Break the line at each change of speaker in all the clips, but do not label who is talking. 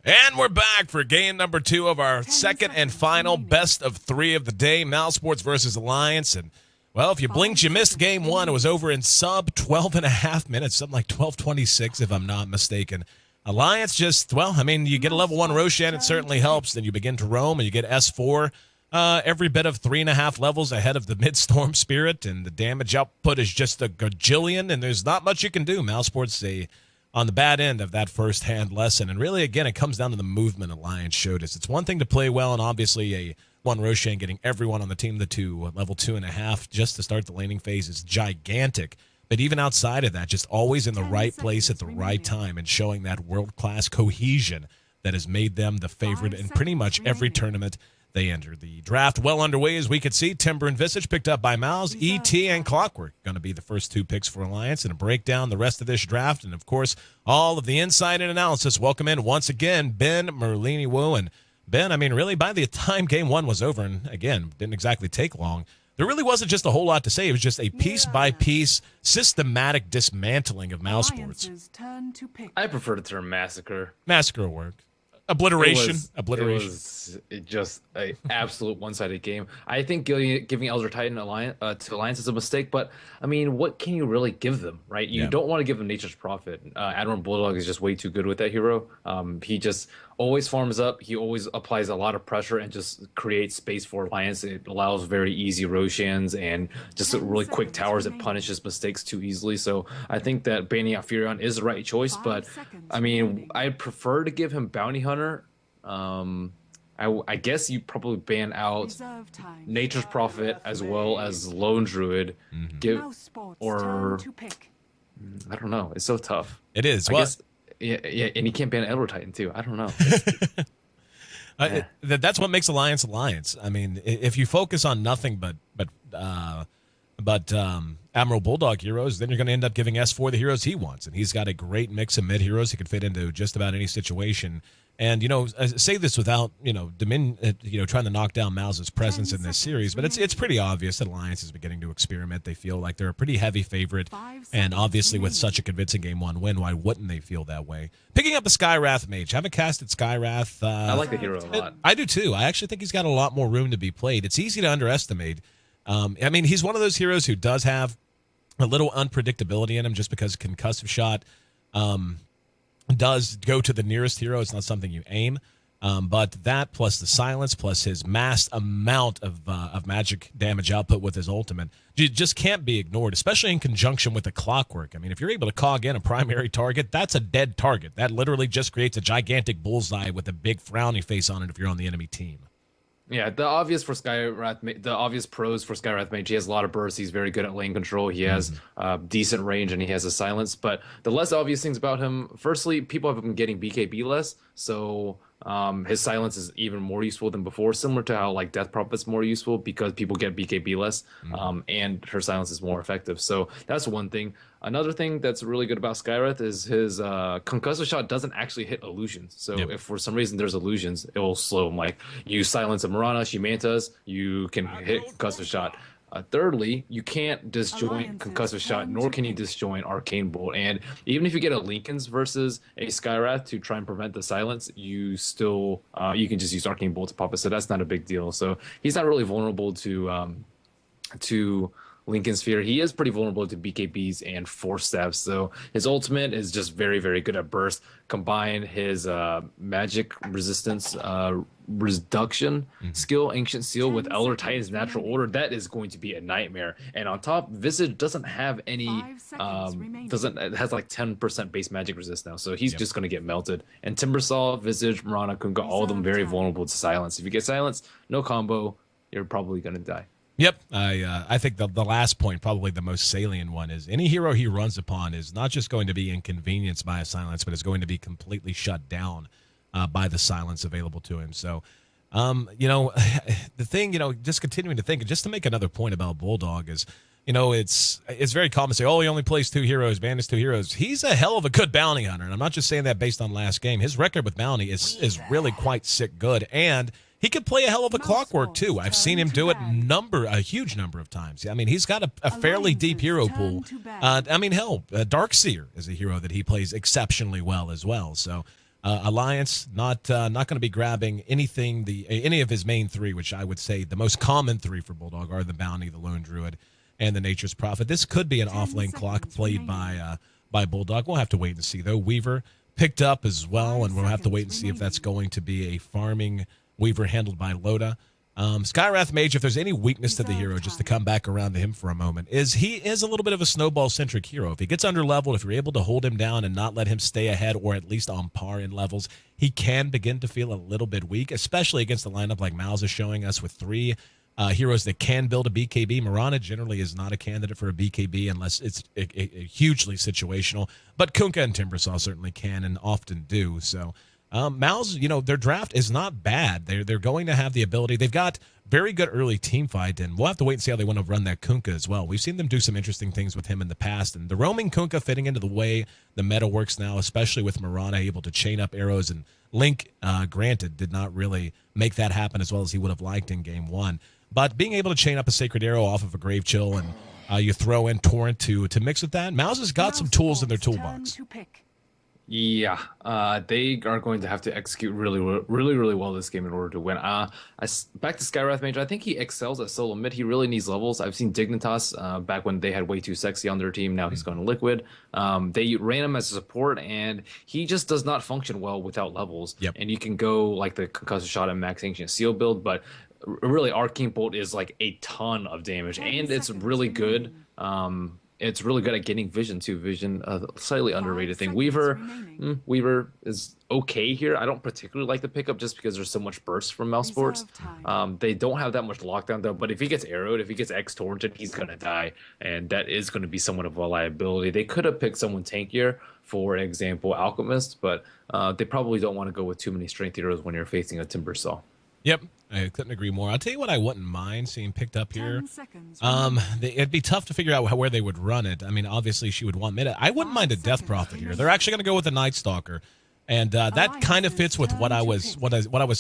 And we're back for game number 2 of our second and final best of 3 of the day, Mousesports versus Alliance. And, well, if you blinked, you missed game 1. It was over in sub 12 and a half minutes, something like 12:26 if I'm not mistaken. Alliance just, well, I mean, you get a level 1 Roshan, it certainly helps. Then you begin to roam and you get S4, every bit of 3.5 levels ahead of the Midstorm Spirit, and the damage output is just a gajillion, and there's not much you can do. Mousesports on the bad end of that first-hand lesson. And really, again, it comes down to the movement Alliance showed us. It's one thing to play well, and obviously a 1 Roshan getting everyone on the team to level 2.5 just to start the laning phase is gigantic. But even outside of that, just always in the right place at the right time and showing that world-class cohesion that has made them the favorite in pretty much every tournament they enter. The draft well underway, as we could see. Timber and Visage picked up by Mouse. ET and Clockwork going to be the first 2 picks for Alliance, and to break down the rest of this draft and, of course, all of the insight and analysis. Welcome in once again, Ben Merlini-Wu. And Ben, I mean, really, by the time game 1 was over, and again, didn't exactly take long, there really wasn't just a whole lot to say. It was just a piece-by-piece, systematic dismantling of Mousesports.
I prefer the term massacre.
Massacre will work. Obliteration.
It was just an absolute one-sided game. I think giving Elder Titan to Alliance is a mistake, but I mean, what can you really give them, right? You don't want to give them Nature's Prophet. Admiral Bulldog is just way too good with that hero. He just always farms up. He always applies a lot of pressure and just creates space for Alliance. It allows very easy Roshans and just really quick towers that punishes mistakes too easily. So I think that banning out Furion is the right choice, but I mean, I prefer to give him Bounty Hunter. I guess you probably ban out Nature's Prophet as well as Lone Druid. I don't know. It's so tough.
It is.
I guess. Yeah, and you can't ban Elder Titan too. I don't know.
That's what makes Alliance Alliance. I mean, if you focus on nothing but Admiral Bulldog heroes, then you're going to end up giving S4 the heroes he wants, and he's got a great mix of mid heroes. He can fit into just about any situation. And, you know, I say this without, trying to knock down Mouse's presence in this series, but it's pretty obvious that Alliance is beginning to experiment. They feel like they're a pretty heavy favorite, and obviously with such a convincing Game 1 win, why wouldn't they feel that way? Picking up the Skywrath Mage. I haven't casted Skywrath.
I like the hero a lot.
I do too. I actually think he's got a lot more room to be played. It's easy to underestimate. I mean, he's one of those heroes who does have a little unpredictability in him just because Concussive Shot does go to the nearest hero. It's not something you aim. But that plus the silence plus his massed amount of magic damage output with his ultimate just can't be ignored, especially in conjunction with the Clockwork. I mean, if you're able to cog in a primary target, that's a dead target. That literally just creates a gigantic bullseye with a big frowny face on it if you're on the enemy team.
Yeah, the obvious pros for Skywrath Mage, he has a lot of bursts. He's very good at lane control. He has decent range, and he has a silence. But the less obvious things about him, firstly, people have been getting BKB less, so his silence is even more useful than before, similar to how like Death Prophet's more useful because people get BKB less, and her silence is more effective. So that's one thing. Another thing that's really good about Skywrath is his Concussive Shot doesn't actually hit illusions. So if for some reason there's illusions, it will slow him. Like you silence a Mirana, she mantas, you can hit Concussive Shot. Thirdly, you can't disjoint Concussive Shot, nor can you disjoint Arcane Bolt. And even if you get a Lincoln's versus a Skywrath to try and prevent the silence, you still you can just use Arcane Bolt to pop it. So that's not a big deal. So he's not really vulnerable to Lincoln Sphere. He is pretty vulnerable to BKBs and Force Stabs. So his ultimate is just very, very good at burst. Combine his magic resistance reduction skill, Ancient Seal, with Elder Titan's natural order. That is going to be a nightmare. And on top, Visage doesn't have any it has like 10% base magic resist now, so he's just going to get melted. And Timbersaw, Visage, Mirana, Kunga, all of them very vulnerable to silence. If you get silence, no combo, you're probably going to die.
Yep, I think the last point, probably the most salient one, is any hero he runs upon is not just going to be inconvenienced by a silence, but is going to be completely shut down by the silence available to him. So, the thing, just continuing to think, just to make another point about Bulldog is, it's very common to say, oh, he only plays 2 heroes, bans 2 heroes. He's a hell of a good bounty hunter, and I'm not just saying that based on last game. His record with bounty is really quite sick good, and he could play a hell of a Clockwork, too. I've seen him do it a huge number of times. I mean, he's got a fairly deep hero pool. Darkseer is a hero that he plays exceptionally well as well. So, Alliance not going to be grabbing any of his main three, which I would say the most common three for Bulldog are the Bounty, the Lone Druid, and the Nature's Prophet. This could be an off-lane clock played by Bulldog. We'll have to wait and see, though. Weaver picked up as well, and we'll have to wait and see if that's going to be a farming Weaver handled by Loda. Skywrath Mage, if there's any weakness to the hero, just to come back around to him for a moment, is he is a little bit of a snowball-centric hero. If he gets under-leveled, if you're able to hold him down and not let him stay ahead or at least on par in levels, he can begin to feel a little bit weak, especially against a lineup like Mouse is showing us with three heroes that can build a BKB. Mirana generally is not a candidate for a BKB unless it's a hugely situational, but Kunkka and Timbersaw certainly can and often do, so... Mouse, their draft is not bad. They're going to have the ability. They've got very good early team fight, and we'll have to wait and see how they want to run that Kunkka as well. We've seen them do some interesting things with him in the past, and the roaming Kunkka fitting into the way the meta works now, especially with Mirana able to chain up arrows, and Link, granted, did not really make that happen as well as he would have liked in Game 1. But being able to chain up a Sacred Arrow off of a Grave Chill and you throw in Torrent to mix with that, Mouse has got some tools in their toolbox.
Yeah, they are going to have to execute really well this game in order to win. Back to Skywrath Mage, I think he excels at solo mid. He really needs levels. I've seen Dignitas back when they had way too sexy on their team. Now he's gone to Liquid. They ran him as a support, and he just does not function well without levels.
Yep.
And you can go like the Concussive Shot and Max Ancient Seal build, but really Arcane Bolt is like a ton of damage, and it's really good. It's really good at getting vision too. Vision, slightly underrated thing. Weaver is okay here. I don't particularly like the pickup just because there's so much burst from Mousesports. They don't have that much lockdown though. But if he gets arrowed, if he gets X torrented, he's gonna die, and that is going to be somewhat of a liability. They could have picked someone tankier, for example, Alchemist, but they probably don't want to go with too many strength heroes when you're facing a Timbersaw.
Yep, I couldn't agree more. I'll tell you what I wouldn't mind seeing picked up here. It'd be tough to figure out where they would run it. I mean, obviously she would want mid. I wouldn't mind a Death Prophet here. They're actually going to go with a Night Stalker, and that kind of fits with what I was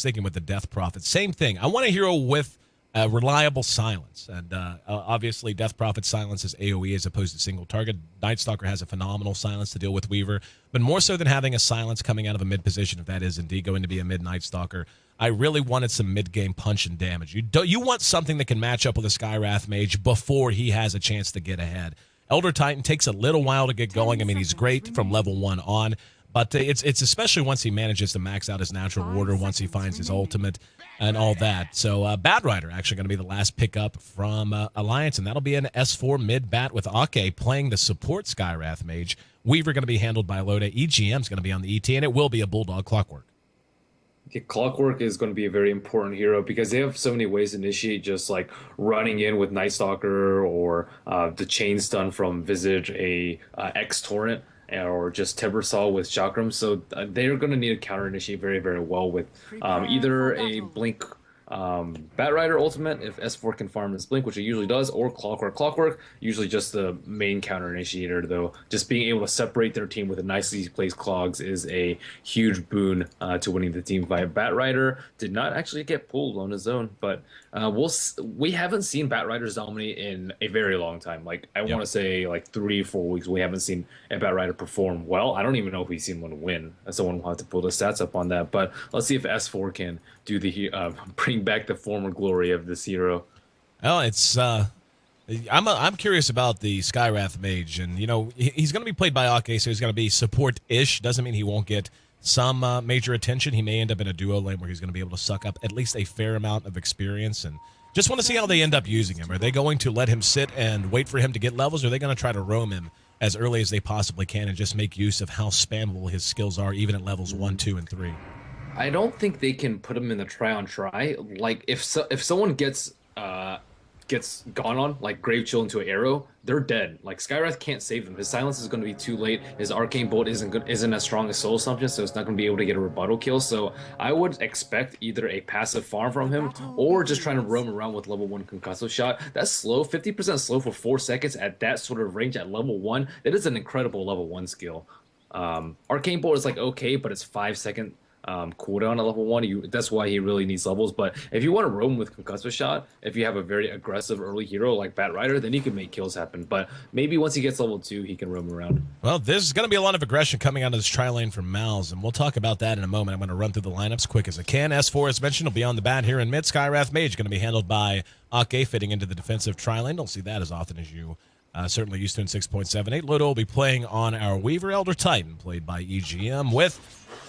thinking with the Death Prophet. Same thing. I want a hero with reliable silence, and obviously Death Prophet's silence is AoE as opposed to single target. Night Stalker has a phenomenal silence to deal with Weaver, but more so than having a silence coming out of a mid position, if that is indeed going to be a mid Night Stalker, I really wanted some mid-game punch and damage. You want something that can match up with a Skywrath Mage before he has a chance to get ahead. Elder Titan takes a little while to get going. I mean, he's great from level 1 on, but it's especially once he manages to max out his natural order, once he finds his ultimate and all that. So Bad Rider actually going to be the last pickup from Alliance, and that'll be an S4 mid-bat with Ake playing the support Skywrath Mage. Weaver going to be handled by Loda. EGM's going to be on the ET, and it will be a Bulldog Clockwork.
Yeah, Clockwork is going to be a very important hero because they have so many ways to initiate, just like running in with Night Stalker or the chain stun from Visage, a X Torrent, or just Timbersaw with Chakram. So they're going to need to counter initiate very, very well with either a Blink Bat Rider ultimate if S4 can farm his Blink, which it usually does, or Clockwork, usually just the main counter initiator though. Just being able to separate their team with a nicely placed Clogs is a huge boon to winning the team fight. Bat Rider did not actually get pulled on his own, but we haven't seen Bat Riders dominate in a very long time. Like I want to say like 3-4 weeks we haven't seen a Bat Rider perform well. I don't even know if we've seen one win. Someone will have to pull the stats up on that, but let's see if S4 can do the bring back the former glory of this hero.
Well, it's I'm curious about the Skywrath Mage, and he's going to be played by Ake, so he's going to be support-ish. Doesn't mean he won't get some major attention. He may end up in a duo lane where he's going to be able to suck up at least a fair amount of experience, and just want to see how they end up using him. Are they going to let him sit and wait for him to get levels, or are they going to try to roam him as early as they possibly can and just make use of how spammable his skills are, even at levels 1, 2, and 3?
I don't think they can put him in the try. Like if someone gets gone on, like Grave Chill into an arrow, they're dead. Like Skywrath can't save them. His silence is going to be too late. His Arcane Bolt isn't as strong as Soul Assumption, so it's not going to be able to get a rebuttal kill. So I would expect either a passive farm from him or just trying to roam around with level 1 Concussive Shot. That's slow, 50% slow for 4 seconds at that sort of range at level 1. That is an incredible level 1 skill. Arcane Bolt is like okay, but it's 5-second cooldown at level 1. That's why he really needs levels. But if you want to roam with Concussive Shot, if you have a very aggressive early hero like Bat Rider, then he can make kills happen. But maybe once he gets level 2, he can roam around.
Well, there's going to be a lot of aggression coming out of this tri-lane from Mouse, and we'll talk about that in a moment. I'm going to run through the lineups quick as I can. S4, as mentioned, will be on the bat here in mid. Skywrath Mage going to be handled by Ake, fitting into the defensive tri-lane. Don't see that as often as you certainly used to in 6.78. Lodo will be playing on our Weaver Elder Titan, played by EGM, with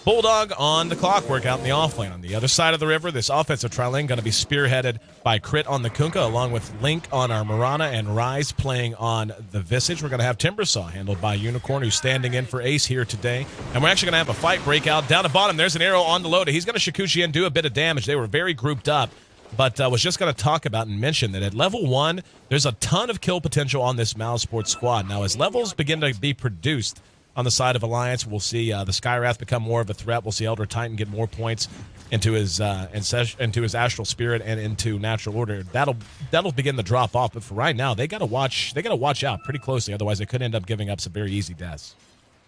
Bulldog on the clockwork out in the offlane. On the other side of the river, this offensive tri-lane going to be spearheaded by Crit on the Kunkka, along with Link on our Mirana and Rise playing on the Visage. We're going to have Timbersaw handled by Unicorn, who's standing in for Ace here today. And we're actually going to have a fight break out down the bottom. There's an arrow on the Loda. He's going to Shikuchi and do a bit of damage. They were very grouped up. But was just going to talk about and mention that at level 1, there's a ton of kill potential on this Mousesports squad. Now, as levels begin to be produced on the side of Alliance, we'll see the Skywrath become more of a threat. We'll see Elder Titan get more points into his Astral Spirit and into Natural Order. That'll begin to drop off. But for right now, they got to watch out pretty closely. Otherwise, they could end up giving up some very easy deaths.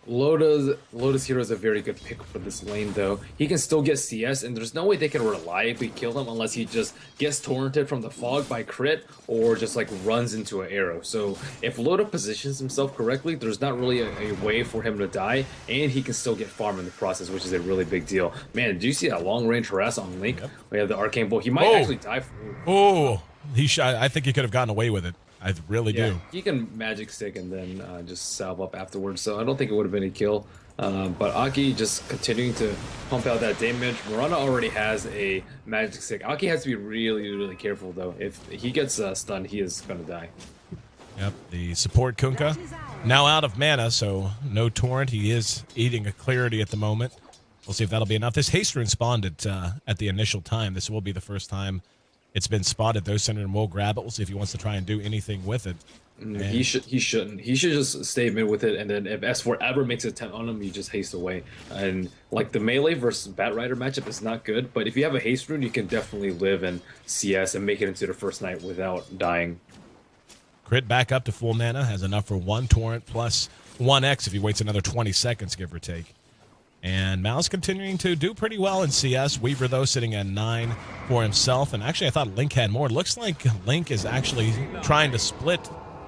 Loda's hero is a very good pick for this lane, though. He can still get CS, and there's no way they can reliably kill him unless he just gets torrented from the fog by Crit or just like runs into an arrow. So if Loda positions himself correctly, there's not really a way for him to die, and he can still get farm in the process, which is a really big deal. Man, do you see that long range harass on Link? Yep. We have the Arcane Bolt. He might actually die for it.
Oh, I think he could have gotten away with it. I really do.
He can magic stick and then just salve up afterwards, so I don't think it would have been a kill. But Aki just continuing to pump out that damage. Mirana already has a magic stick. Aki has to be really, really careful, though. If he gets stunned, he is going to die.
Yep, the support Kunkka now out of mana, so no torrent. He is eating a clarity at the moment. We'll see if that'll be enough. This haste rune spawned at the initial time. This will be the first time it's been spotted, though. Synderen will grab it. We'll see if he wants to try and do anything with it.
He shouldn't. He should just stay mid with it, and then if S4 ever makes an attempt on him, you just haste away. And like the melee versus Bat Rider matchup is not good, but if you have a haste rune, you can definitely live in CS and make it into the first night without dying.
Crit back up to full mana, has enough for 1 torrent plus 1x if he waits another 20 seconds, give or take. And Mouse continuing to do pretty well in CS. Weaver, though, sitting at 9 for himself. And actually, I thought Link had more. It looks like Link is actually trying to split.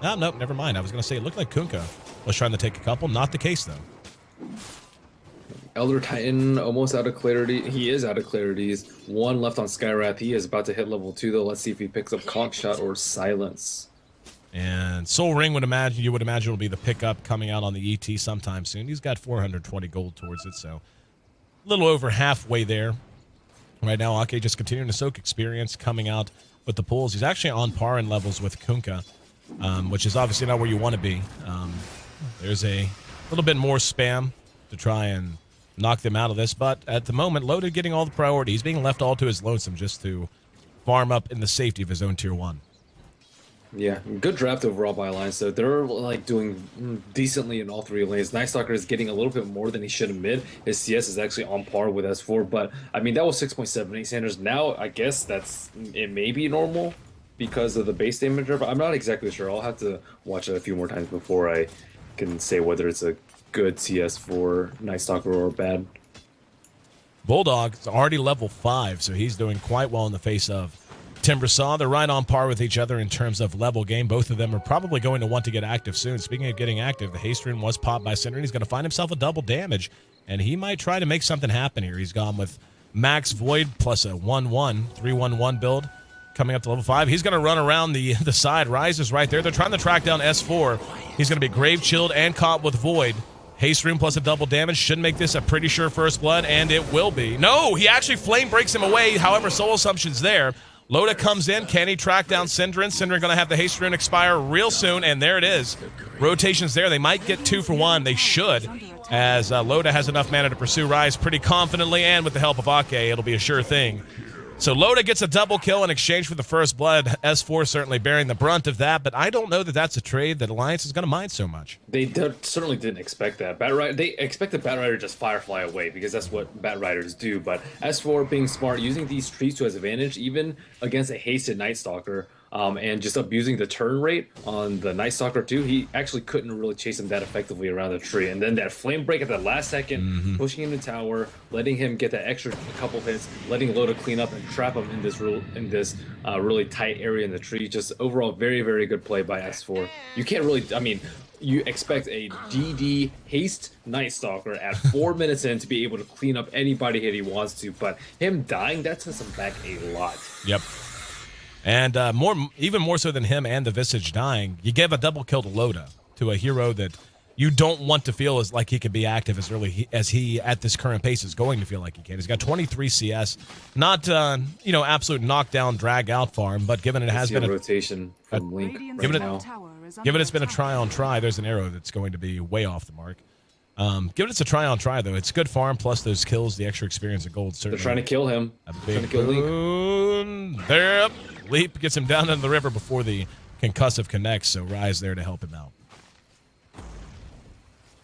Oh, nope, never mind. I was going to say it looked like Kunkka was trying to take a couple. Not the case, though.
Elder Titan almost out of clarity. He is out of clarities. 1 left on Skywrath. He is about to hit level 2, though. Let's see if he picks up Cockshot or Silence.
And Soul Ring you would imagine will be the pickup coming out on the ET sometime soon. He's got 420 gold towards it, so a little over halfway there. Right now, Ake just continuing to soak experience coming out with the pulls. He's actually on par in levels with Kunkka, which is obviously not where you want to be. There's a little bit more spam to try and knock them out of this, but at the moment, Loda getting all the priority. He's being left all to his lonesome just to farm up in the safety of his own tier 1.
Yeah, good draft overall by Alliance. So they're like doing decently in all 3 lanes. Night Stalker is getting a little bit more than he should admit. His CS is actually on par with S4, but I mean that was 6.78 Sanders. Now I guess it may be normal because of the base damage, but I'm not exactly sure. I'll have to watch it a few more times before I can say whether it's a good CS for Night Stalker or bad.
Bulldog is already level 5, so he's doing quite well in the face of Timbersaw. They're right on par with each other in terms of level game. Both of them are probably going to want to get active soon. Speaking of getting active, the haste rune was popped by Synderen. He's going to find himself a double damage, and he might try to make something happen here. He's gone with Max Void plus a 1-1, 3-1-1 build coming up to level 5. He's going to run around the side. Rise is right there. They're trying to track down S4. He's going to be Grave Chilled and caught with Void. Haste rune plus a double damage should make this a pretty sure first blood, and it will be. No, he actually flame breaks him away. However, Soul Assumption's there. Loda comes in. Can he track down Synderen? Synderen going to have the haste rune expire real soon, and there it is. Rotations there. They might get 2 for 1. They should, as Loda has enough mana to pursue Rise pretty confidently, and with the help of Ake, it'll be a sure thing. So Loda gets a double kill in exchange for the first blood. S4 certainly bearing the brunt of that, but I don't know that that's a trade that Alliance is going to mind so much.
They certainly didn't expect that. They expected Bat Rider to just Firefly away because that's what Bat Riders do, but S4 being smart, using these trees to his advantage, even against a hasted Night Stalker, and just abusing the turn rate on the Night Stalker too. He actually couldn't really chase him that effectively around the tree. And then that flame break at the last second, pushing him to tower, letting him get that extra couple hits, letting Loda clean up and trap him in this really tight area in the tree. Just overall, very, very good play by S4. You can't really, I mean, you expect a DD haste Night Stalker at 4 minutes in to be able to clean up anybody that he wants to, but him dying, that sets him back a lot.
Yep. And even more so than him and the Visage dying, you give a double kill to Loda, to a hero that you don't want to feel as like he can be active as early as he at this current pace is going to feel like he can. He's got 23 CS, not absolute knockdown drag out farm, but given it has been a
rotation from Link
given it's been a try on try, there's an arrow that's going to be way off the mark. Given it's a try on try though, it's good farm plus those kills, the extra experience of gold. Certainly,
they're trying to kill him.
Trying to kill Link. There, Leap gets him down into the river before the concussive connects. So Rise there to help him out.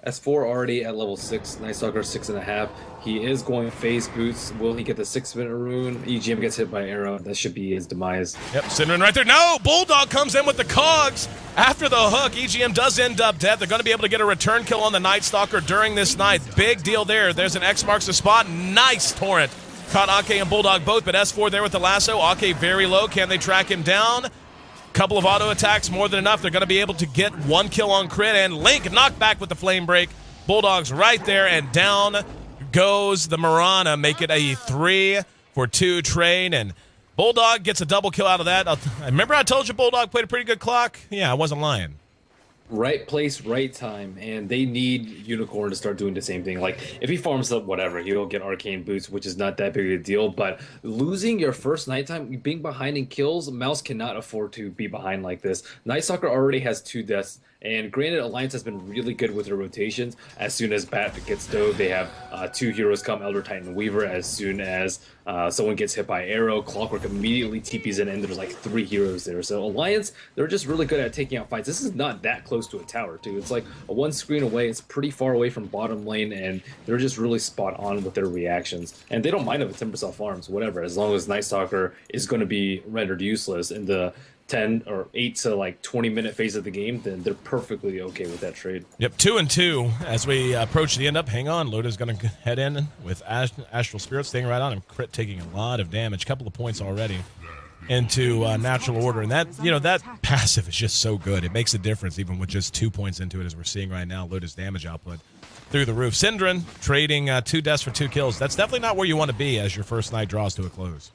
S4 already at level 6, Night Stalker 6.5. He is going phase boots. Will he get the 6-minute rune? EGM gets hit by arrow. That should be his demise.
Yep, Synderen right there. No! Bulldog comes in with the cogs. After the hook, EGM does end up dead. They're going to be able to get a return kill on the Night Stalker during this night. Big deal there. There's an X marks the spot. Nice torrent. Caught Ake and Bulldog both, but S4 there with the lasso. Ake very low. Can they track him down? Couple of auto attacks, more than enough. They're going to be able to get one kill on crit, and Link knocked back with the flame break. Bulldog's right there, and down goes the Mirana, make it a 3-for-2 trade, and Bulldog gets a double kill out of that. Remember I told you Bulldog played a pretty good clock? Yeah, I wasn't lying.
Right place, right time, and they need Unicorn to start doing the same thing. Like, if he farms up whatever, he'll get Arcane Boots, which is not that big of a deal, but losing your first nighttime, being behind in kills, Mouse cannot afford to be behind like this. Night Stalker already has 2 deaths, and granted, Alliance has been really good with their rotations. As soon as Bat gets dove, they have 2 heroes come, Elder Titan and Weaver. As soon as someone gets hit by arrow, Clockwork immediately TPs in, and there's like 3 heroes there. So Alliance, they're just really good at taking out fights. This is not that close to a tower, too. It's like a 1 screen away. It's pretty far away from bottom lane, and they're just really spot on with their reactions. And they don't mind if it's 10% farms, whatever, as long as Night Stalker is going to be rendered useless in the 10 or 8 to like 20-minute phase of the game, then they're perfectly okay with that trade.
Yep, 2-2 as we approach the end up. Hang on, Loda's going to head in with Astral Spirit staying right on him. Crit taking a lot of damage, couple of points already into natural order, and that that passive is just so good. It makes a difference even with just 2 points into it, as we're seeing right now. Loda's damage output through the roof. Synderen trading 2 deaths for 2 kills. That's definitely not where you want to be as your first night draws to a close.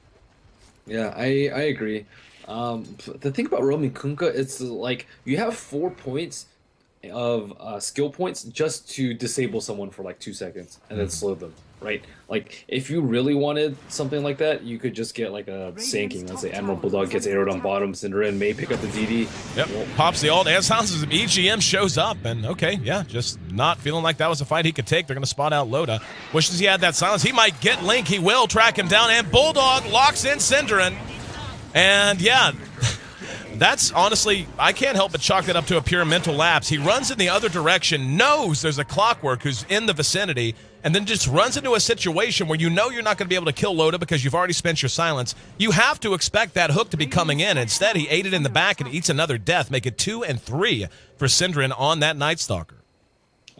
Yeah, I agree. The thing about roaming Kunkka, it's like you have 4 points of skill points just to disable someone for like 2 seconds and then slow them, right? Like, if you really wanted something like that, you could just get like a sinking. Let's say Admiral Bulldog gets arrowed on bottom, Synderen may pick up the DD.
Yep, pops the ult, and sounds as if EGM shows up, and okay, yeah, just not feeling like that was a fight he could take. They're going to spot out Loda. Wishes he had that silence. He might get Link. He will track him down, and Bulldog locks in Synderen. And yeah, that's honestly, I can't help but chalk that up to a pure mental lapse. He runs in the other direction, knows there's a Clockwork who's in the vicinity, and then just runs into a situation where you know you're not going to be able to kill Loda because you've already spent your silence. You have to expect that hook to be coming in. Instead, he ate it in the back and eats another death, make it 2 and 3 for Synderen on that Night Stalker.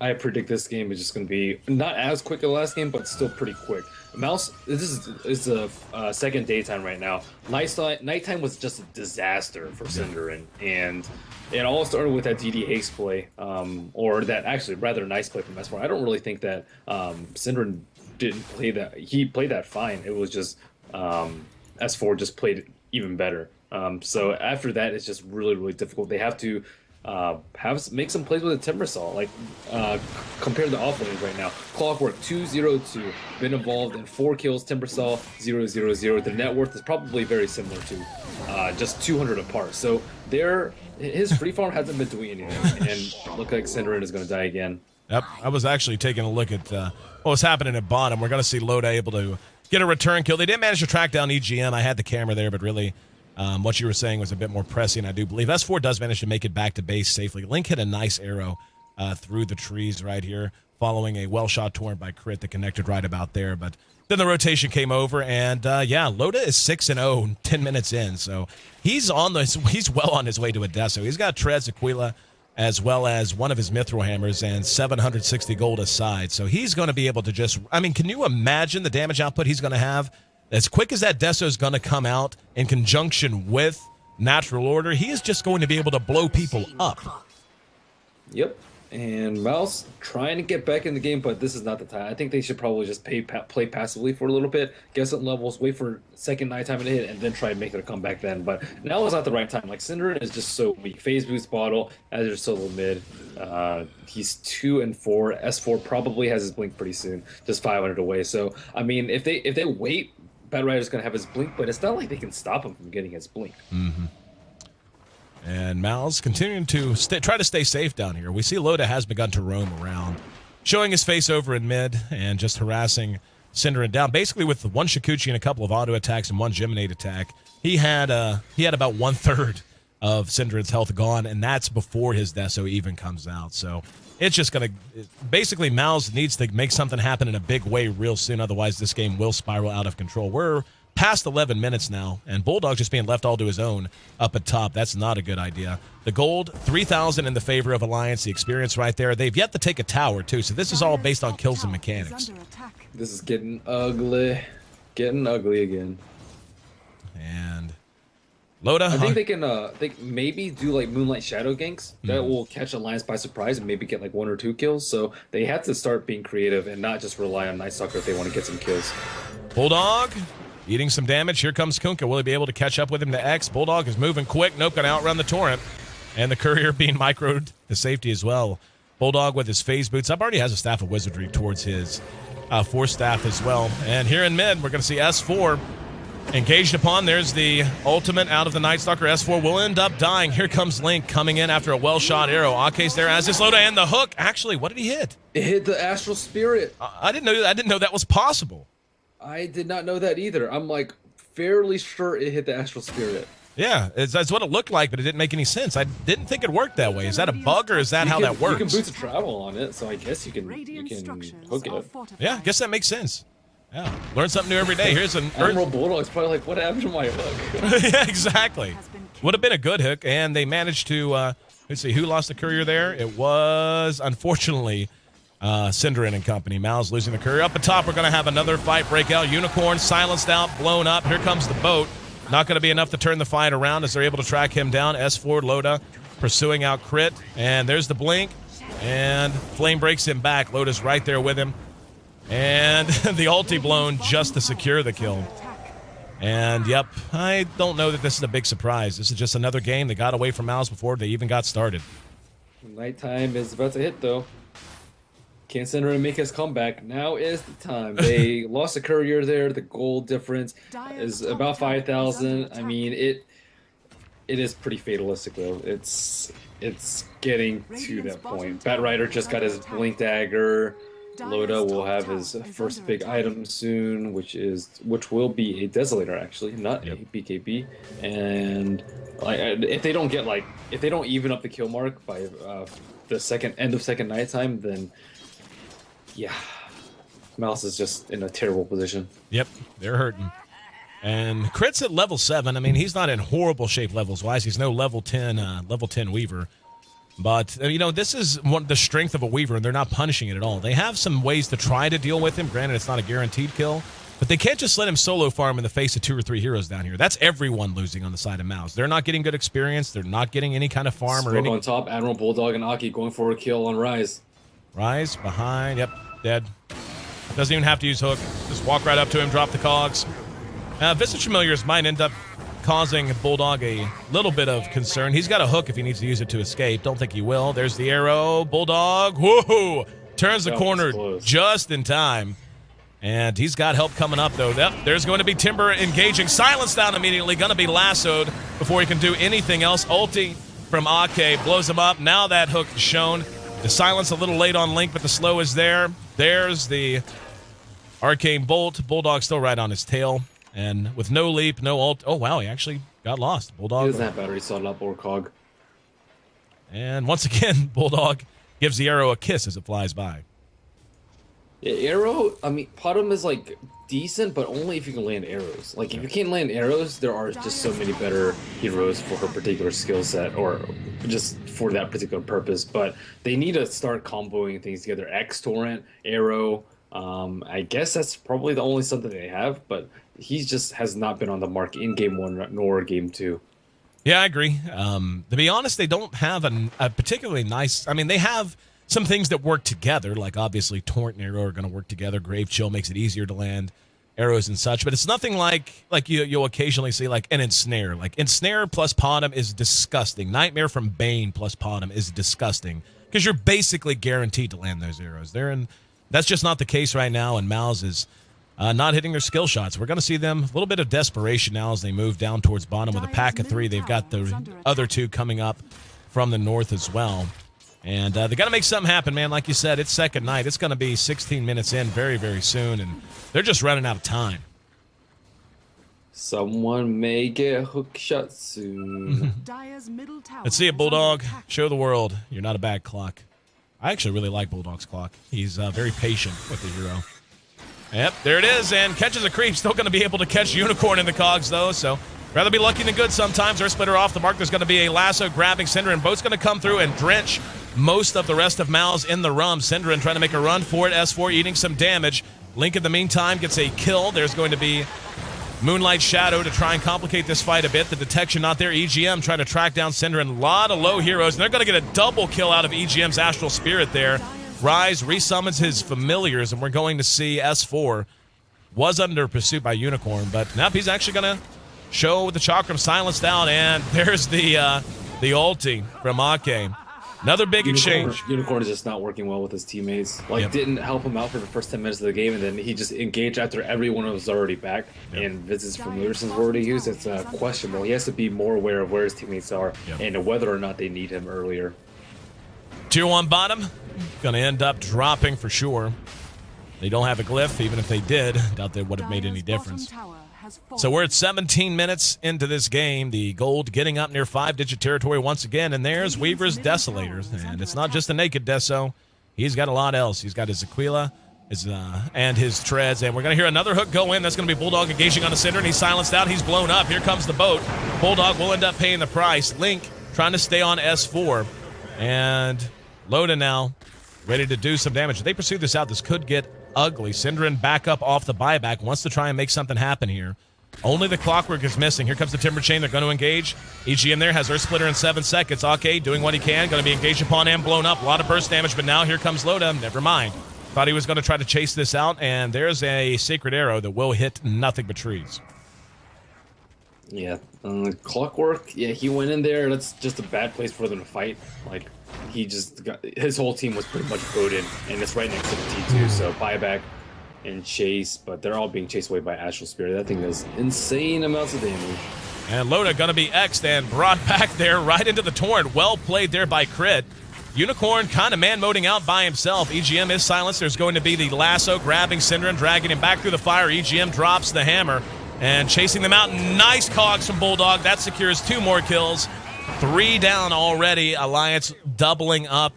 I predict this game is just going to be not as quick as the last game, but still pretty quick. Mouse, this is the second daytime right now. Nighttime was just a disaster for Synderen, and it all started with that DD haste play, or that actually rather nice play from S4. I don't really think that Synderen didn't play that. He played that fine. It was just S4 just played even better. So after that, it's just really, really difficult. They have to make some plays with a Timbersaw, like compared to offlanes right now. Clockwork 2-0-2, been involved in 4 kills. Timbersaw 0-0-0. Their net worth is probably very similar to just 200 apart. So his free farm hasn't been doing anything, and look like Synderen is going to die again.
Yep, I was actually taking a look at what was happening at bottom. We're going to see Loda able to get a return kill. They did manage to track down EGM. I had the camera there, but really what you were saying was a bit more pressing, I do believe. S4 does manage to make it back to base safely. Link hit a nice arrow through the trees right here. following a well-shot torrent by Crit that connected right about there. But then the rotation came over, and yeah, Loda is 6-0 10 minutes in. So he's well on his way to a Deso. He's got Trez, Aquila, as well as one of his Mithril Hammers and 760 gold aside. So he's going to be able to just, I mean, can you imagine the damage output he's going to have? As quick as that Deso is going to come out in conjunction with Natural Order, he is just going to be able to blow people up.
Yep. And Mouse trying to get back in the game, but this is not the time. I think they should probably just play passively for a little bit, get some levels, wait for second nighttime to hit, and then try to make their comeback then. But now is not the right time. Like, Synderen is just so weak. Phase boost bottle, as they're solo mid. He's 2 and 4. S4 probably has his blink pretty soon, just 500 away. So, I mean, if they wait, Bad Rider's going to have his blink, but it's not like they can stop him from getting his blink.
Mm-hmm. And Mal's continuing to try to stay safe down here. We see Loda has begun to roam around, showing his face over in mid and just harassing Synderen down. Basically, with one Shikuchi and a couple of auto attacks and one Geminate attack, he had about 1/3 of Synderen's health gone, and that's before his Deso even comes out. So it's just going to basically Mal's needs to make something happen in a big way real soon. Otherwise, this game will spiral out of control. We're past 11 minutes now, and Bulldog just being left all to his own up at top. That's not a good idea. The gold, 3,000 in the favor of Alliance. The experience right there. They've yet to take a tower, too, so this is all based on kills and mechanics.
This is getting ugly. Getting ugly again.
And Loda,
I think they can maybe do like Moonlight Shadow ganks. That will catch Alliance by surprise and maybe get like 1 or 2 kills. So they have to start being creative and not just rely on Night Stalker if they want to get some kills.
Bulldog eating some damage. Here comes Kunkka. Will he be able to catch up with him to X? Bulldog is moving quick. Nope, going to outrun the Torrent. And the Courier being microed to safety as well. Bulldog with his phase boots up. Already has a Staff of Wizardry towards his Force Staff as well. And here in mid, we're going to see S4 engaged upon. There's the ultimate out of the Night Stalker. S4 will end up dying. Here comes Link coming in after a well-shot arrow. Ake's there as this Loda, and the hook. Actually, what did he hit?
It hit the Astral Spirit.
I didn't know that was possible.
I did not know that either. I'm like fairly sure it hit the Astral Spirit.
Yeah, that's what it looked like, but it didn't make any sense. I didn't think it worked that way. Is that a bug, or is that how that works?
You can boots of travel on it, so I guess you can hook it.
Yeah, I guess that makes sense. Yeah, learn something new every day. Here's an
Admiral Bulldog's probably like, what happened to my hook?
Yeah, exactly. Would have been a good hook, and they managed to. Let's see, who lost the Courier there? It was unfortunately Synderen and company. Mal's losing the Courier. Up atop, we're going to have another fight break out. Unicorn silenced out, blown up. Here comes the boat. Not going to be enough to turn the fight around as they're able to track him down. S4 Loda pursuing out Crit. And there's the blink. And Flame breaks him back. Loda's right there with him. And the ulti blown just to secure the kill. And, yep, I don't know that this is a big surprise. This is just another game that got away from Mouse before they even got started.
Nighttime is about to hit, though. Can Synderen make his comeback? Now is the time. They lost a Courier there. The gold difference is about 5,000. I mean, it is pretty fatalistic, though. It's getting to that point. Bat Rider just got his Blink Dagger. Loda will have his first big item soon, which will be a Desolator, actually, not a BKB. And if they don't even up the kill mark by the end of second nighttime, then yeah, Mouse is just in a terrible position. Yep,
they're hurting. And Crit's at level 7. I mean, he's not in horrible shape levels-wise. He's no level 10 Weaver. But, you know, this is the strength of a Weaver, and they're not punishing it at all. They have some ways to try to deal with him. Granted, it's not a guaranteed kill. But they can't just let him solo farm in the face of 2 or 3 heroes down here. That's everyone losing on the side of Mouse. They're not getting good experience. They're not getting any kind of farm or anything.
On top, Admiral Bulldog and Aki going for a kill on Rise.
Rise behind. Yep, dead. Doesn't even have to use hook. Just walk right up to him, drop the cogs. Visage Familiars might end up causing Bulldog a little bit of concern. He's got a hook if he needs to use it to escape. Don't think he will. There's the arrow. Bulldog, whoo! Turns the corner just in time. And he's got help coming up, though. Yep, there's going to be Timber engaging. Silenced down immediately. Going to be lassoed before he can do anything else. Ulti from Ake blows him up. Now that hook is shown. The silence a little late on Link, but the slow is there. There's the Arcane Bolt. Bulldog still right on his tail. And with no leap, no ult. Oh, wow, he actually got lost. Bulldog.
He doesn't have battery slotted up or cog.
And once again, Bulldog gives the arrow a kiss as it flies by.
Yeah, arrow, I mean, Potom is like decent, but only if you can land arrows. Like, if you can't land arrows, there are just so many better heroes for her particular skill set or just for that particular purpose. But they need to start comboing things together. X Torrent, arrow. I guess that's probably the only something they have, but he just has not been on the mark in game 1 nor game 2.
Yeah, I agree. To be honest, they don't have a particularly nice. I mean, they have some things that work together, like obviously Torrent and Arrow are going to work together. Grave Chill makes it easier to land arrows and such, but it's nothing like you'll occasionally see like an Ensnare. Like Ensnare plus Potom is disgusting. Nightmare from Bane plus Potom is disgusting because you're basically guaranteed to land those arrows. That's just not the case right now, and Mouse is not hitting their skill shots. We're going to see them a little bit of desperation now as they move down towards bottom with a pack of 3. They've got the other 2 coming up from the north as well. And they got to make something happen, man. Like you said, it's second night. It's going to be 16 minutes in very, very soon, and they're just running out of time.
Someone may get hook shot soon.
Let's see it, Bulldog. Show the world you're not a bad clock. I actually really like Bulldog's clock. He's very patient with the hero. Yep, there it is, and catches a creep. Still going to be able to catch Unicorn in the cogs, though, so rather be lucky than good sometimes. Earth Splitter off the mark. There's going to be a lasso grabbing Synderen. Boat's going to come through and drench most of the rest of Mal's in the rum. Synderen trying to make a run for it. S4 eating some damage. Link in the meantime gets a kill. There's going to be Moonlight Shadow to try and complicate this fight a bit. The detection not there. EGM trying to track down Synderen. A lot of low heroes, and they're going to get a double kill out of EGM's Astral Spirit there. Rise resummons his familiars, and we're going to see S4 was under pursuit by Unicorn, but now he's actually going to show the Chakram silenced out, and there's the ulti from Ake. Another big exchange.
Unicorn is just not working well with his teammates. Like, didn't help him out for the first 10 minutes of the game, and then he just engaged after everyone was already back. And Viz's familiar since already used. It's questionable. He has to be more aware of where his teammates are and whether or not they need him earlier.
Tier 1 bottom, going to end up dropping for sure. They don't have a glyph. Even if they did, doubt they would have made any difference. So we're at 17 minutes into this game. The gold getting up near 5-digit territory once again. And there's Weaver's Desolators. And it's not just a naked Deso. He's got a lot else. He's got his Aquila and his treads. And we're going to hear another hook go in. That's going to be Bulldog engaging on the Cinder. And he's silenced out. He's blown up. Here comes the boat. Bulldog will end up paying the price. Link trying to stay on S4. And Loda now ready to do some damage. If they pursue this out, this could get ugly. Synderen back up off the buyback, wants to try and make something happen here. Only the Clockwork is missing. Here comes the Timber Chain. They're going to engage. EGM there has Earth Splitter in 7 seconds. Ake doing what he can. Going to be engaged upon and blown up. A lot of burst damage, but now here comes Loda. Never mind. Thought he was going to try to chase this out, and there's a Sacred Arrow that will hit nothing but trees.
Yeah, Clockwork, yeah, he went in there. That's just a bad place for them to fight. Like, his whole team was pretty much voted, and it's right next to the T2, so buyback and chase, but they're all being chased away by Astral Spirit. That thing does insane amounts of damage.
And Loda going to be X'd and brought back there right into the Torrent. Well played there by Crit. Unicorn kind of man-moding out by himself. EGM is silenced. There's going to be the lasso grabbing Synderen, dragging him back through the fire. EGM drops the hammer and chasing them out. Nice cogs from Bulldog. That secures 2 more kills. 3 down already. Alliance doubling up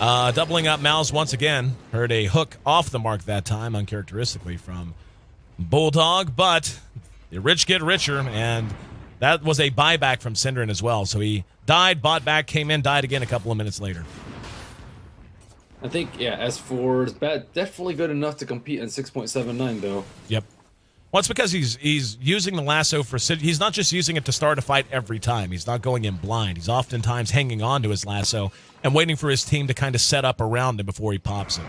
Mouse once again. Heard a hook off the mark that time, uncharacteristically from Bulldog, but the rich get richer, and that was a buyback from Synderen as well. So he died, bought back, came in, died again a couple of minutes later.
I think, yeah, S4 is definitely good enough to compete in 6.79, though.
Yep. Well, it's because he's using the lasso for... He's not just using it to start a fight every time. He's not going in blind. He's oftentimes hanging on to his lasso and waiting for his team to kind of set up around him before he pops it.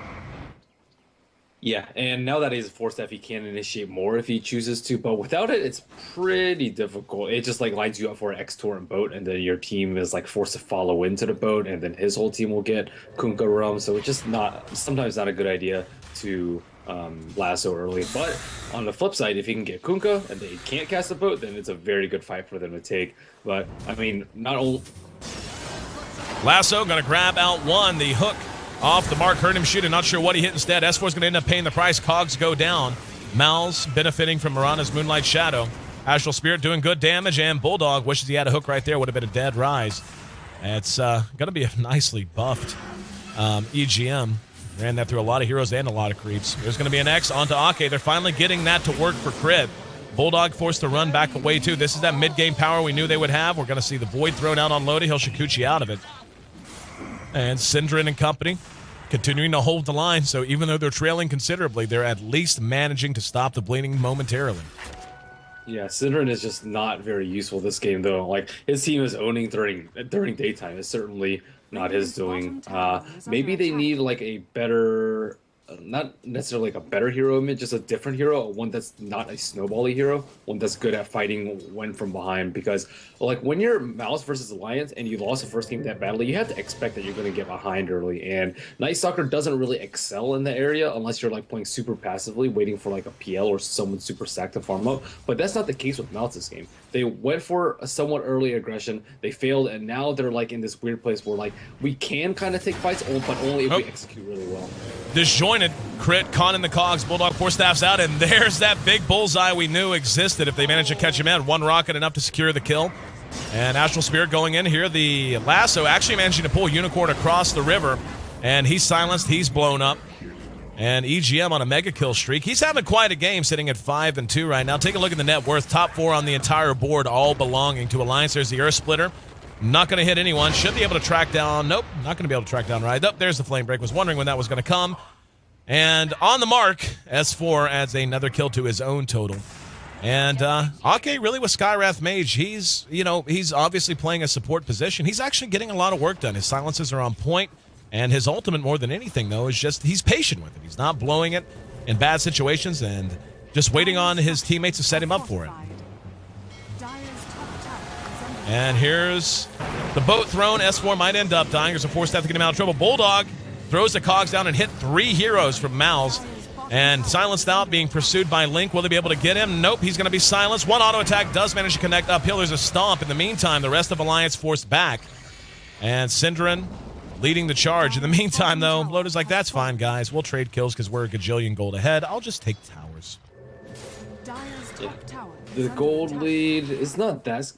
Yeah, and now that he's a 4-staff, he can initiate more if he chooses to, but without it, it's pretty difficult. It just, like, lines you up for an X-Torrent boat, and then your team is, like, forced to follow into the boat, and then his whole team will get Kunkka Rum, so it's just sometimes not a good idea to lasso early. But on the flip side, if he can get Kunkka and they can't cast a boat, then it's a very good fight for them to take. But, I mean, not only...
Lasso going to grab out one. The hook off the mark, heard him shooting, not sure what he hit instead. S4 is going to end up paying the price. Cogs go down. Mal's benefiting from Mirana's Moonlight Shadow. Astral Spirit doing good damage, and Bulldog wishes he had a hook right there. Would have been a dead rise. It's going to be a nicely buffed EGM. Ran that through a lot of heroes and a lot of creeps. There's going to be an X onto Ake. They're finally getting that to work for Crit. Bulldog forced to run back away, too. This is that mid-game power we knew they would have. We're going to see the Void thrown out on Loda. He'll Shikuchi out of it. And Synderen and company continuing to hold the line. So even though they're trailing considerably, they're at least managing to stop the bleeding momentarily.
Yeah, Synderen is just not very useful this game, though. Like, his team is owning during daytime. It's certainly not his doing. Maybe they need, like, a better... not necessarily like a better hero, just a different hero, one that's not a snowbally hero, one that's good at fighting when from behind. Because like when you're Mouse versus Alliance and you lost the first game that badly, you have to expect that you're going to get behind early. And Night Stalker doesn't really excel in the area unless you're like playing super passively, waiting for like a PL or someone super stacked to farm up. But that's not the case with Mouse this game. They went for a somewhat early aggression, they failed, and now they're like in this weird place where like we can kind of take fights, but only if we execute really well.
Disjointed. Crit, Con in the cogs. Bulldog four staffs out, and there's that big bullseye we knew existed if they managed to catch him in. One rocket enough to secure the kill. And Astral Spirit going in here. The lasso actually managing to pull Unicorn across the river, and he's silenced. He's blown up. And EGM on a mega kill streak. He's having quite a game, sitting at 5-2 right now. Take a look at the net worth. Top 4 on the entire board, all belonging to Alliance. There's the Earth Splitter. Not going to hit anyone. Should be able to track down. Nope, not going to be able to track down Ride. There's the Flame Break. Was wondering when that was going to come. And on the mark, S4 adds another kill to his own total. And Ake really with Skywrath Mage, he's obviously playing a support position. He's actually getting a lot of work done. His silences are on point. And his ultimate, more than anything, though, is just he's patient with it. He's not blowing it in bad situations and just waiting on his teammates to set him up for it. And here's the boat thrown. S4 might end up dying. There's a 4-staff to get him out of trouble. Bulldog throws the cogs down and hit 3 heroes from Mouse. And silenced out, being pursued by Link. Will they be able to get him? Nope, he's going to be silenced. One auto attack does manage to connect uphill. There's a stomp. In the meantime, the rest of Alliance forced back. And Synderen leading the charge. In the meantime, though, Loda's like, that's fine, guys. We'll trade kills because we're a gajillion gold ahead. I'll just take towers.
The gold lead is not that...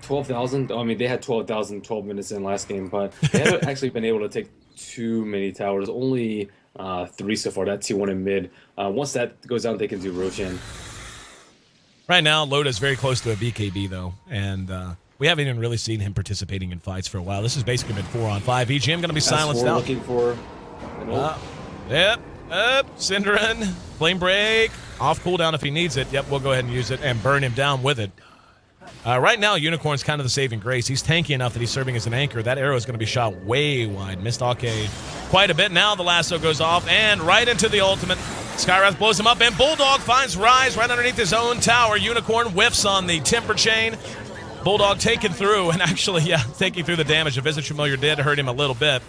12,000. I mean, they had 12,000 12 minutes in last game, but they haven't actually been able to take too many towers. Only 3 so far. That T1 in mid. Once that goes down, they can do Roshan.
Right now, Loda's very close to a BKB, though, and we haven't even really seen him participating in fights for a while. This has basically been 4-on-5. EGM going to be silenced out.
Looking for...
Yep. Synderen. Flame Break. Off cooldown if he needs it. Yep, we'll go ahead and use it and burn him down with it. Right now, Unicorn's kind of the saving grace. He's tanky enough that he's serving as an anchor. That arrow is going to be shot way wide. Missed Ake quite a bit. Now the lasso goes off and right into the ultimate. Skywrath blows him up, and Bulldog finds Rise right underneath his own tower. Unicorn whiffs on the Timber Chain. Bulldog taken through, and actually, taking through the damage. A Visage Familiar did hurt him a little bit.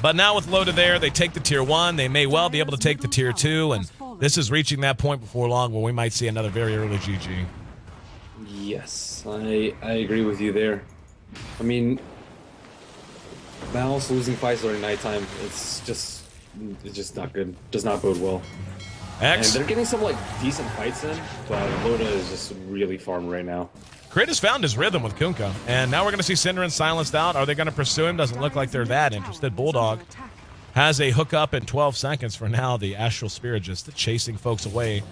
But now with Loda there, they take the Tier 1. They may well be able to take the Tier 2, and this is reaching that point before long where we might see another very early GG.
Yes, I agree with you there. I mean, Mouse losing fights during nighttime, it's just not good. Does not bode well.
X.
And they're getting some like decent fights in, but Loda is just really farmed right now.
Crit has found his rhythm with Kunkka, and now we're going to see Synderen silenced out. Are they going to pursue him? Doesn't look like they're that interested. Bulldog has a hookup in 12 seconds for now. The Astral Spirit just chasing folks away.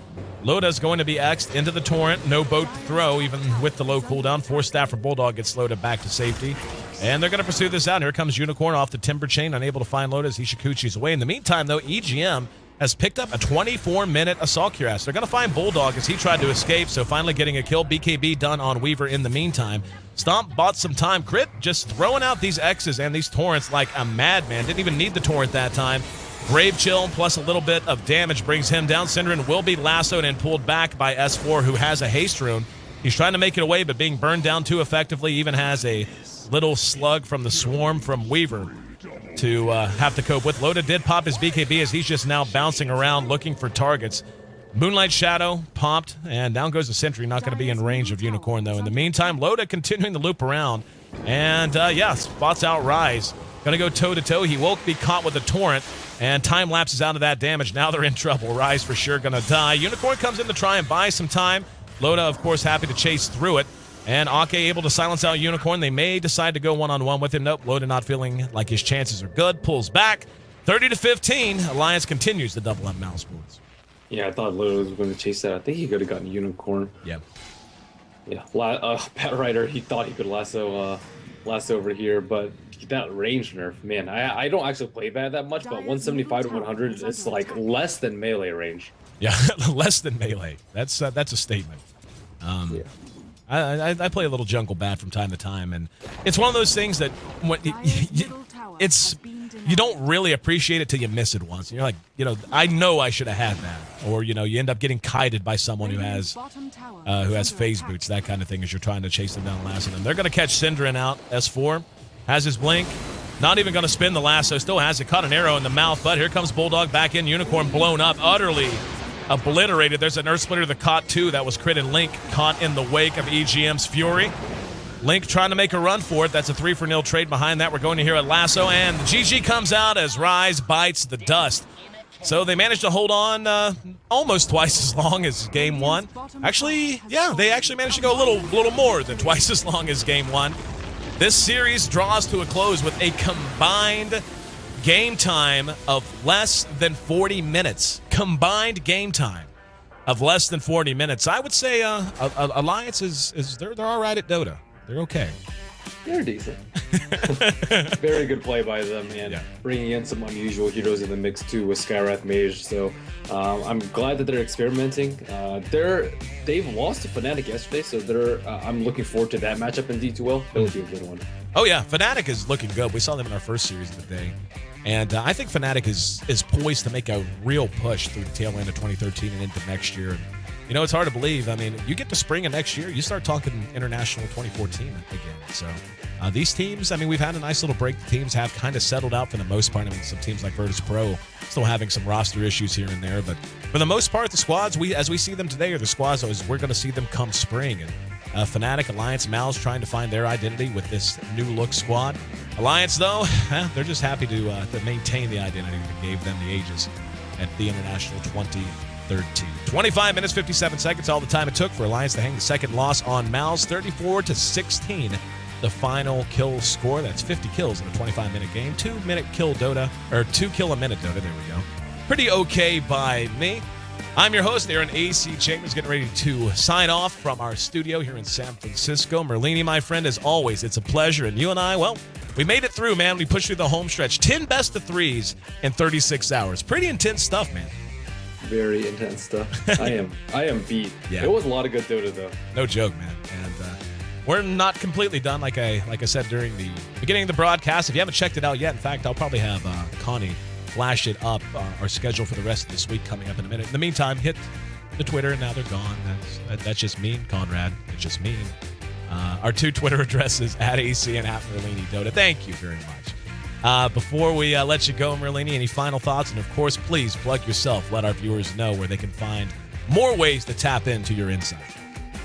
Loda's going to be X'd into the Torrent. No boat to throw, even with the low cooldown. 4-staff for Bulldog gets Loda back to safety. And they're going to pursue this out. Here comes Unicorn off the Timber Chain, unable to find Loda as he Shikuchi's away. In the meantime, though, EGM has picked up a 24-minute Assault Cuirass. They're going to find Bulldog as he tried to escape, so finally getting a kill. BKB done on Weaver in the meantime. Stomp bought some time. Crit just throwing out these X's and these Torrents like a madman. Didn't even need the Torrent that time. Brave Chill plus a little bit of damage brings him down. Synderen will be lassoed and pulled back by S4, who has a haste rune. He's trying to make it away, but being burned down too effectively. Even has a little slug from the swarm from Weaver to have to cope with. Loda did pop his BKB as he's just now bouncing around looking for targets. Moonlight Shadow popped, and down goes the Sentry. Not going to be in range of Unicorn, though. In the meantime, Loda continuing to loop around. And, spots out Rise. Going to go toe-to-toe. He won't be caught with a Torrent, and time lapses out of that damage. Now they're in trouble. Rise for sure going to die. Unicorn comes in to try and buy some time. Loda, of course, happy to chase through it. And Ake able to silence out Unicorn. They may decide to go one-on-one with him. Nope, Loda not feeling like his chances are good. Pulls back. 30-15. Alliance continues to double up Mousesports.
Yeah, I thought Loto was going to chase that. I think he could have gotten Unicorn.
Yeah.
Yeah, Pat Ryder, he thought he could lasso over here, but that range nerf, man, I don't actually play bad that much, but 175 to 100 is like less than melee range.
Yeah, less than melee. That's a statement.
Yeah.
I play a little jungle bat from time to time, and it's one of those things that you don't really appreciate it till you miss it once. And you're like, I know I should have had that, or you end up getting kited by someone who has phase boots, that kind of thing, as you're trying to chase them down and lasso them. They're going to catch Synderen out. S4 has his blink, not even going to spin the lasso, still has it, caught an arrow in the mouth, but here comes Bulldog back in. Unicorn blown up, utterly obliterated. There's an Earth Splitter that caught two. That was Crit and Link caught in the wake of EGM's Fury. Link trying to make a run for it. That's a 3-for-0 trade behind that. We're going to hear a lasso, and the GG comes out as Rise bites the dust. So they managed to hold on almost twice as long as game one. Actually, yeah, they actually managed to go a little more than twice as long as game one. This series draws to a close with a combined game time of less than 40 minutes. Combined game time of less than 40 minutes. I would say Alliance they're all right at Dota. They're okay.
They're decent. Very good play by them, and yeah, bringing in some unusual heroes in the mix too with Skywrath Mage. So I'm glad that they're experimenting. They've lost to Fnatic yesterday, so I'm looking forward to that matchup in D2L. That would be a good one.
Oh yeah, Fnatic is looking good. We saw them in our first series of the day. And I think Fnatic is poised to make a real push through the tail end of 2013 and into next year. And, it's hard to believe. I mean, you get to spring of next year, you start talking international 2014 again. So these teams, I mean, we've had a nice little break. The teams have kind of settled out for the most part. I mean, some teams like Virtus Pro still having some roster issues here and there. But for the most part, the squads, as we see them today, are the squads as we're going to see them come spring. And Fnatic, Alliance, Mouse trying to find their identity with this new look squad. Alliance, though, they're just happy to maintain the identity that gave them the ages at the International 2013. 25 minutes, 57 seconds, all the time it took for Alliance to hang the second loss on Mouse. 34-16, the final kill score. That's 50 kills in a 25-minute game. 2-minute kill Dota, or 2 kill a minute Dota. There we go. Pretty okay by me. I'm your host, Aaron AC Chambers, getting ready to sign off from our studio here in San Francisco. Merlini, my friend, as always, it's a pleasure. And you and I, well, we made it through, man. We pushed through the home stretch. 10 best of threes in 36 hours. Pretty intense stuff, man.
Very intense stuff. I am beat.
Yeah.
It was a lot of good Dota, though.
No joke, man. And we're not completely done, like I said during the beginning of the broadcast. If you haven't checked it out yet, in fact, I'll probably have Connie flash it up, our schedule for the rest of this week coming up in a minute. In the meantime, hit the Twitter. Now they're gone. That's just mean, Conrad. It's just mean. Our two Twitter addresses, @AC and @Merlini Dota. Thank you very much. Before we let you go, Merlini, any final thoughts? And, of course, please plug yourself. Let our viewers know where they can find more ways to tap into your insight.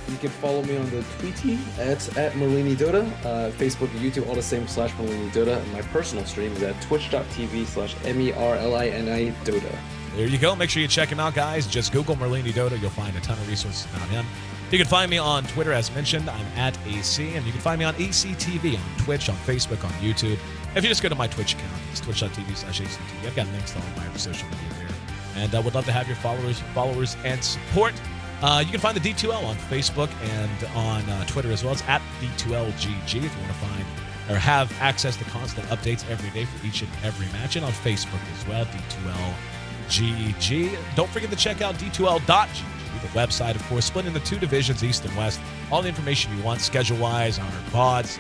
You can follow me on the Tweety at Merlini Dota, Facebook and YouTube, all the same /Merlini Dota. And my personal stream is at twitch.tv/MERLINI Dota.
There you go. Make sure you check him out, guys. Just Google Merlini Dota. You'll find a ton of resources about him. You can find me on Twitter, as mentioned. I'm @AC, and you can find me on ACTV on Twitch, on Facebook, on YouTube. If you just go to my Twitch account, it's twitch.tv/ACTV. I've got links to all my other social media there. And I would love to have your followers and support. You can find the D2L on Facebook and on Twitter as well. It's @D2LGG if you want to find or have access to constant updates every day for each and every match. And on Facebook as well, D2LGG. Don't forget to check out D2L.GG, the website, of course, split into 2 divisions, East and West. All the information you want, schedule-wise, our VODs,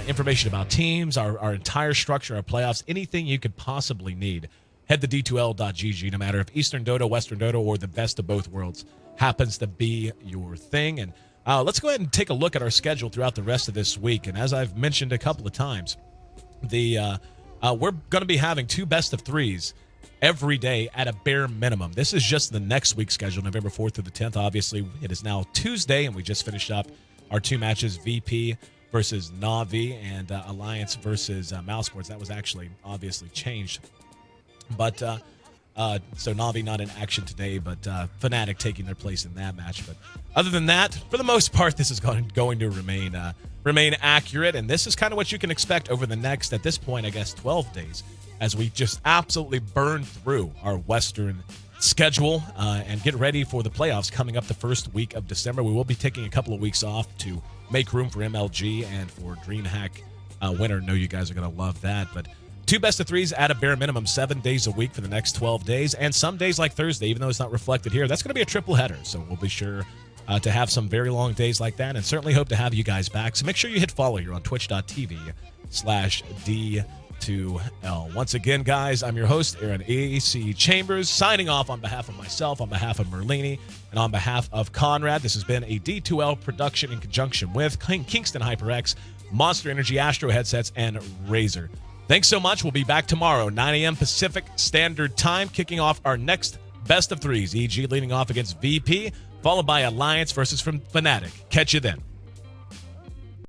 information about teams, our entire structure, our playoffs, anything you could possibly need. Head to D2L.GG, no matter if Eastern Dota, Western Dota, or the best of both worlds happens to be your thing. And let's go ahead and take a look at our schedule throughout the rest of this week. And as I've mentioned a couple of times, we're going to be having 2 best of 3s every day at a bare minimum. This is just the next week's schedule, November 4th through the 10th. Obviously, it is now Tuesday, and we just finished up our 2 matches, VP versus Na'Vi and Alliance versus Mousesports. That was actually obviously changed. But so Na'Vi not in action today, but Fnatic taking their place in that match. But other than that, for the most part, this is going to remain accurate. And this is kind of what you can expect over the next, at this point, I guess, 12 days as we just absolutely burn through our Western schedule and get ready for the playoffs coming up the first week of December. We will be taking a couple of weeks off to make room for MLG and for DreamHack winter. I know you guys are going to love that. But 2 best of 3s at a bare minimum 7 days a week for the next 12 days. And some days like Thursday, even though it's not reflected here, that's going to be a triple header. So we'll be sure to have some very long days like that, and certainly hope to have you guys back. So make sure you hit follow here on twitch.tv/D2L. Once again, guys, I'm your host, Aaron A.C. Chambers, signing off on behalf of myself, on behalf of Merlini, and on behalf of Conrad. This has been a D2L production in conjunction with Kingston HyperX, Monster Energy, Astro Headsets, and Razer. Thanks so much. We'll be back tomorrow, 9 a.m. Pacific Standard Time, kicking off our next best of 3s, EG leading off against VP, followed by Alliance versus Fnatic. Catch you then.